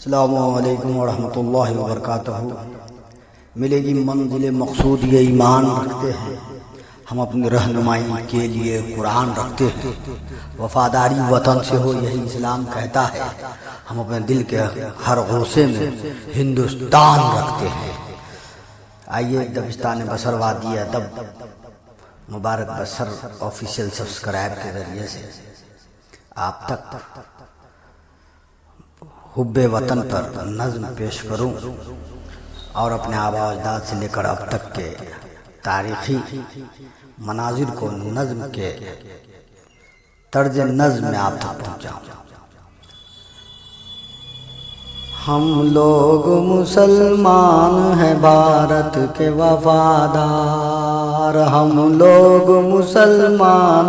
السلام علیکم ورحمۃ اللہ وبرکاتہ۔ ملے گی منزل مقصود یہ ایمان رکھتے ہیں، ہم اپنی رہنمائی کے لیے قرآن رکھتے ہیں، وفاداری وطن سے ہو یہی اسلام کہتا ہے، ہم اپنے دل کے ہر غوصے میں ہندوستان رکھتے ہیں۔ آئیے دبستان بصر وادی ادب مبارک بصر آفیشیل سبسکرائب کے ذریعے سے آپ تک حب وطن پر نظم پیش کروں اور اپنے آباء و اجداد سے لے کر اب تک کے تاریخی مناظر کو نظم کے طرز نظم میں آپ تک پہنچاؤں۔ ہم لوگ مسلمان ہیں بھارت کے وفادار، ہم لوگ مسلمان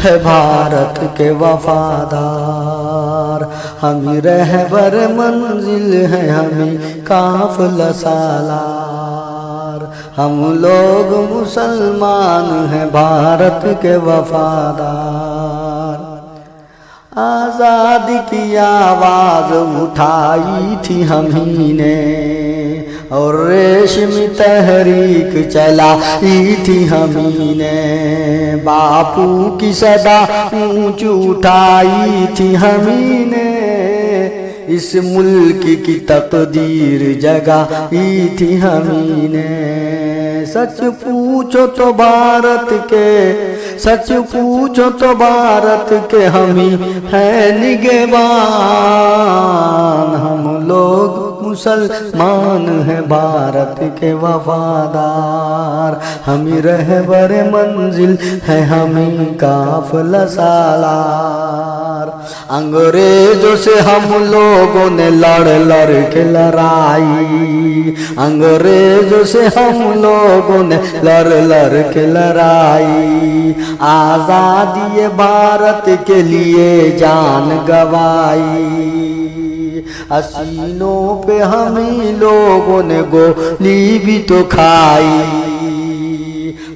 ہے بھارت کے وفادار، ہمیں رہبر منزل ہے ہمیں قافلہ سالار، ہم لوگ مسلمان ہیں بھارت کے وفادار۔ آزادی کی آواز اٹھائی تھی ہمیں نے اور ریشمی تحریک چلائی تھی ہمیں نے، باپو کی صدا اونچ اٹھائی تھی ہمیں نے، اس ملک کی تقدیر جگائی تھی ہمیں نے۔ سچ پوچھو تو بھارت کے، سچ پوچھو تو بھارت کے ہمیں ہے نگہبان، ہم لوگ مسلمان ہیں بھارت کے وفادار، ہمیں رہبر منزل ہے ہمیں قافلہ سالار۔ انگریزوں سے ہم لوگوں نے لڑ کے لڑائی، انگریزوں سے ہم لوگوں نے لڑ کے لڑائی، آزادی بھارت کے لیے جان گوائی، حسینوں پہ ہمیں لوگوں نے گولی بھی تو کھائی،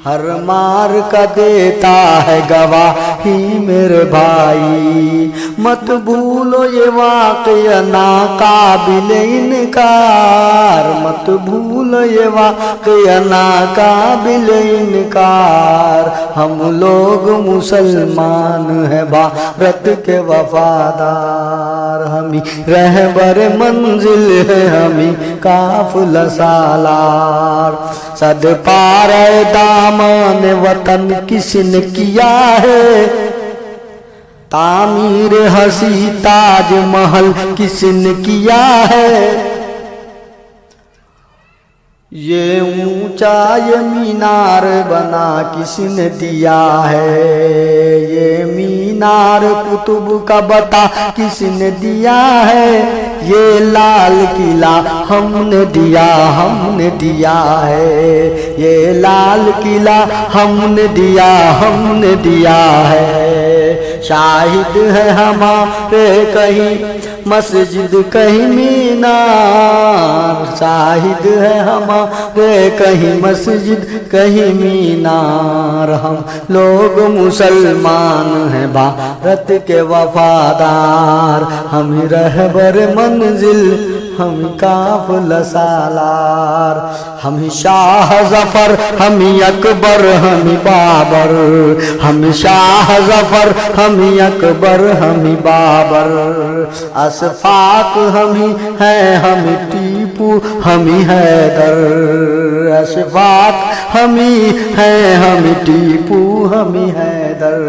ہر مار کا دیتا ہے گواہی میرے بھائی، مت بھولو یہ واقعہ ناقابل انکار، مت بھولو یہ واقعہ ناقابل انکار، ہم لوگ مسلمان ہیں بھارت کے وفادار، ہمیں رہبر منزل ہے ہمیں قافلہ سالار۔ صد پارہ دامان وطن کس نے کیا ہے، تعمیر ہنسی تاج محل کس نے کیا ہے، یہ اونچا یہ مینار بنا کس نے دیا ہے، یہ مینار قطب کا بتا کس نے دیا ہے، یہ لال قلعہ ہم نے دیا، ہم نے دیا ہے، یہ لال قلعہ ہم نے دیا، ہم نے دیا ہے، شاہد ہے ہمارے کہیں مسجد کہیں مینار، شاہد ہے ہمارے کہیں مسجد کہیں مینار، ہم لوگ مسلمان ہیں بھارت کے وفادار، ہم رہبر منزل ہم قافلہ سالار، ہم شاہ ظفر ہم اکبر ہم بابر، ہم شاہ ظفر ہم اکبر ہم بابر، اشفاق ہم ہیں ہم ٹیپو ہم حیدر، اشفاق ہم ہیں ہم ٹیپو ہم حیدر،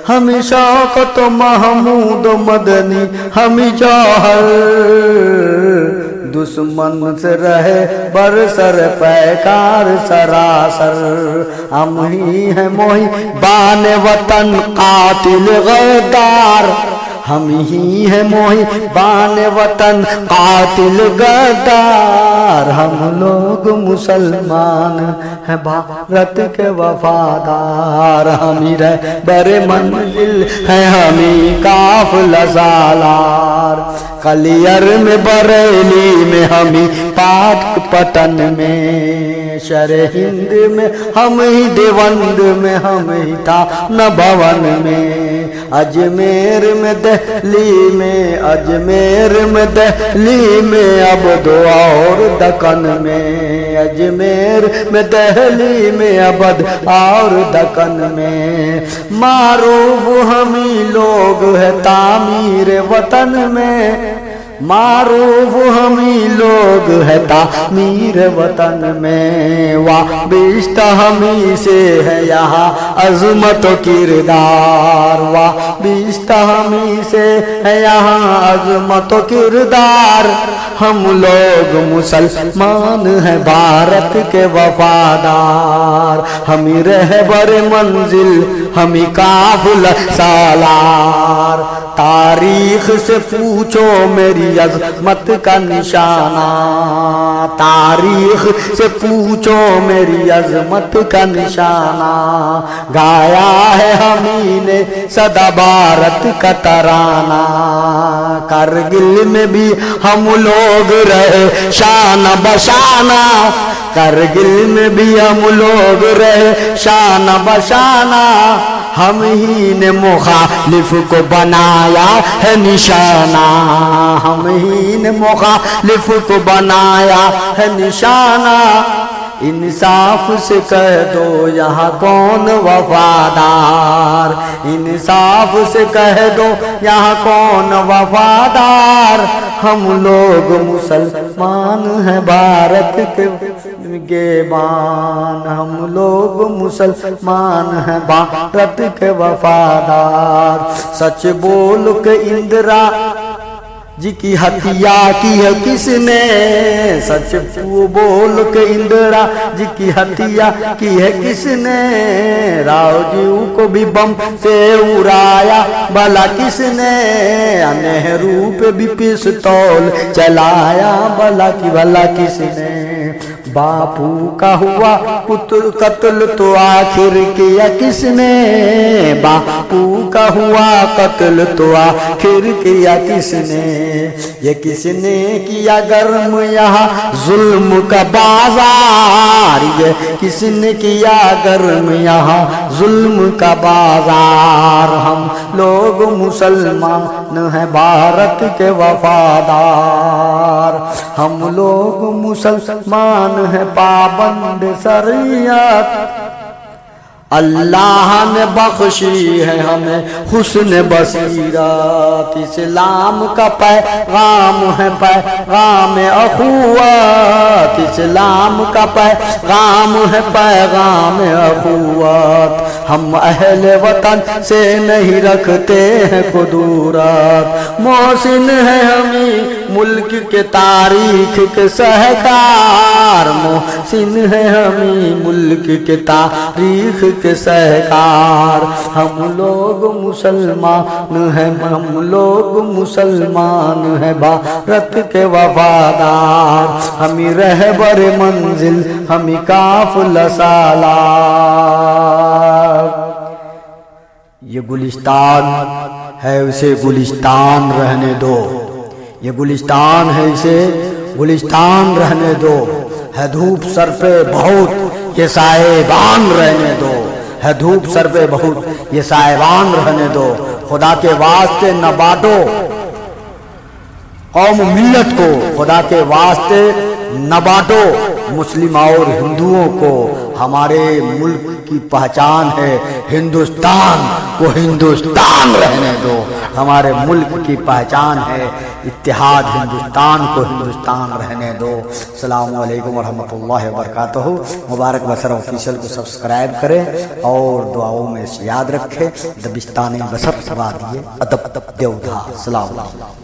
ہم شوکت محمود مدنی ہم جوہر، دشمن سے رہے برسر پیکار سراسر، ہم ہی ہیں محبان وطن قاتل غدار، ہم ہی ہیں محبان وطن قاتل غدار، ہم لوگ مسلمان ہیں بھارت کے وفادار، ہمیں رہبر منزل ہے ہمیں قافلہ سالار، کلیر میں بریلی میں ہمیں پاک پٹن میں शर हिंद में हम ही देवंद में हम ही था न भवन में अजमेर में दिल्ली में अजमेर में दिल्ली में अब दो और दक्कन में अजमेर में दिल्ली में अबद और दक्कन में मारूफ हमी लोग है तामीर वतन में मारूफ हमी लोग है तामीर वतन में वाबिश्त हमी से है यहाँ अज़मत किरदार वाबिश्त हमी से है यहाँ अज़मत किरदार हम लोग मुसलमान हैं भारत के वफादार हम रहबर मंजिल हम काफिला सालार तारीख से पूछो मेरी अज़मत का निशाना तारीख से पूछो मेरी अज़मत का निशाना गाया है हमी ने सदा भारत का तराना करगिल में भी हम लोग रहे शान बशाना करगिल में भी हम लोग रहे शान बशाना हम ही ने मुखालिफ को बनाया है निशाना हम ही ने मुखालिफ को बनाया है निशाना इंसाफ से कह दो यहाँ कौन वफादार इंसाफ से कह दो यहाँ कौन वफादार हम लोग मुसलमान हैं भारत के गेबान हम लोग मुसलमान हैं भारत के वफादार सच बोल के इंदिरा जी की हत्या की है किसने सच बोल के इंदिरा जी की हत्या की है किसने राव जी को भी बम से उड़ाया भला किसने नेहरू पे भी पिस्तौल चलाया भला किसने बापू का हुआ पुत्र कत्ल तो आखिर किया किसने बापू का हुआ कत्ल तो आखिर किया किसने ये किसने किया गर्म यहाँ जुल्म का बाजार ये किसने किया गर्म यहाँ जुल्म का बाजार हम लोग मुसलमान हैं भारत के वफादार हम लोग मुसलमान है पाबंद शरीयत अल्लाह ने बख्शी है हमें हुस्न बसीरत इस्लाम का पैगाम है पैगाम अखुवत इस्लाम का पैगाम है पैगाम अखुवत हम अहले वतन से नहीं रखते हैं कुदूरत मोहसिन है हमें मुल्क के तारीख के सहकार मोहसिन है हमें मुल्क के तारीख के सहकार हम लोग मुसलमान हैं हम लोग मुसलमान हैं भारत के वफादार हम रहबर मंजिल हम काफिला सालार ये गुलिस्तान है उसे गुलिस्तान रहने दो ये गुलिस्तान है इसे गुलिस्तान रहने दो है धूप सर पे बहुत ये साहिबान रहने दो है धूप सर पे बहुत ये साहिबान रहने दो खुदा के वास्ते न बांटो कौम मिल्लत को खुदा के वास्ते न बांटो मुस्लिम और हिंदुओं को हमारे मुल्क की पहचान है हिंदुस्तान को हिंदुस्तान रहने दो हमारे मुल्क की पहचान है इत्तेहाद हिंदुस्तान को हिंदुस्तान रहने दो। अस्सलामु अलैकुम वरहमतुल्लाहि वबरकातुहू। मुबारक बसर ऑफिशियल को सब्सक्राइब करें और दुआओं में याद रखें। दबिस्तानी बसर सवा दिए अदब देवधा। अस्सलामु अलैकुम।